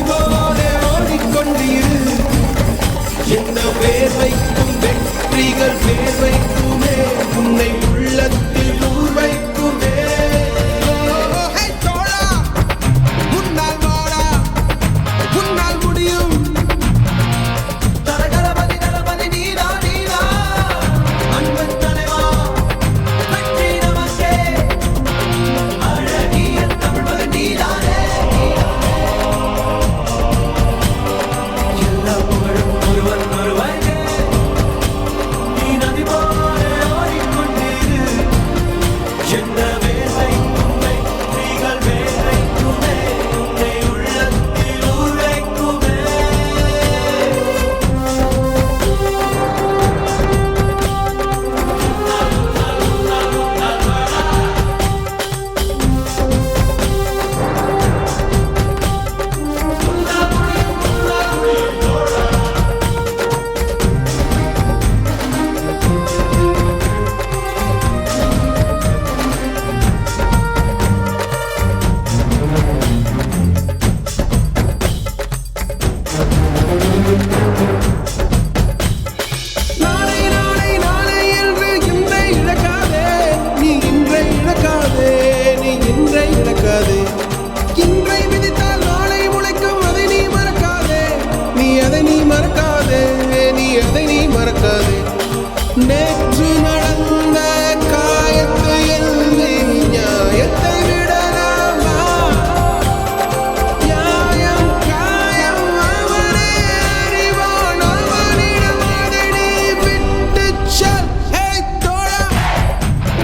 போல ஓடிக்கொண்டிரு எந்த வேர்வைக்கும் வெற்றிகள் வேர்வைக்குமே உன்னை உள்ளத்தில் ஊர் வைக்குமே நேற்று நடந்த காயத்தை எழுதி நியாயத்தை விடலாமா நியாயம் காயம் அவனே அறிவான் அவனிடம் அதை நீ விட்டு சொல் ஹே தோழா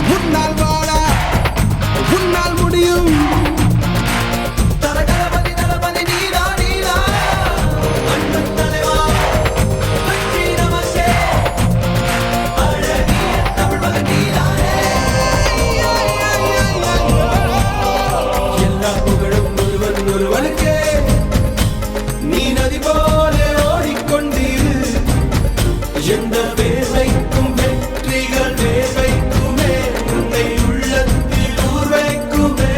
உன்னால் வாழா உன்னால் முடியும் நீ நதி போல ஓடிக்கொண்டிரு எந்த வேர்வைக்கும் வெற்றிகள் வேர்வைக்குமே உன்னை உள்ளத்தில் ஊர் வைக்குமே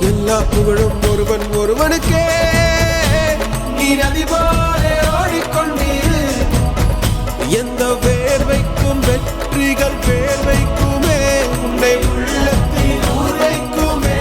எல்லா புகழும் ஒருவன் ஒருவனுக்கே நீ நதி போல ஓடிக்கொண்டிரு எந்த வேர்வைக்கும் வெற்றிகள் வேர்வைக்குமே உன்னை உள்ளத்தில் ஊர் வைக்குமே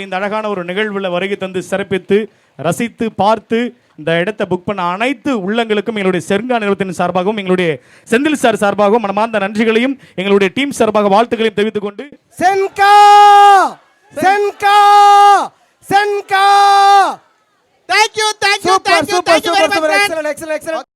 இந்த அழகான ஒரு நிகழ்வுல வருகை தந்து சிறப்பித்து ரசித்து பார்த்து இந்த இடத்தை புக் பண்ண அனைத்து உள்ளங்களுக்கும் எங்களுடைய செருங்கா நிறுவனத்தின் சார்பாகவும் எங்களுடைய செந்தில் சார் சார்பாகவும் மனமார்ந்த நன்றிகளையும் எங்களுடைய டீம் சார்பாக வாழ்த்துக்களையும் தெரிவித்துக் கொண்டு Chenka Chenka Chenka Thank you very much. Excellent.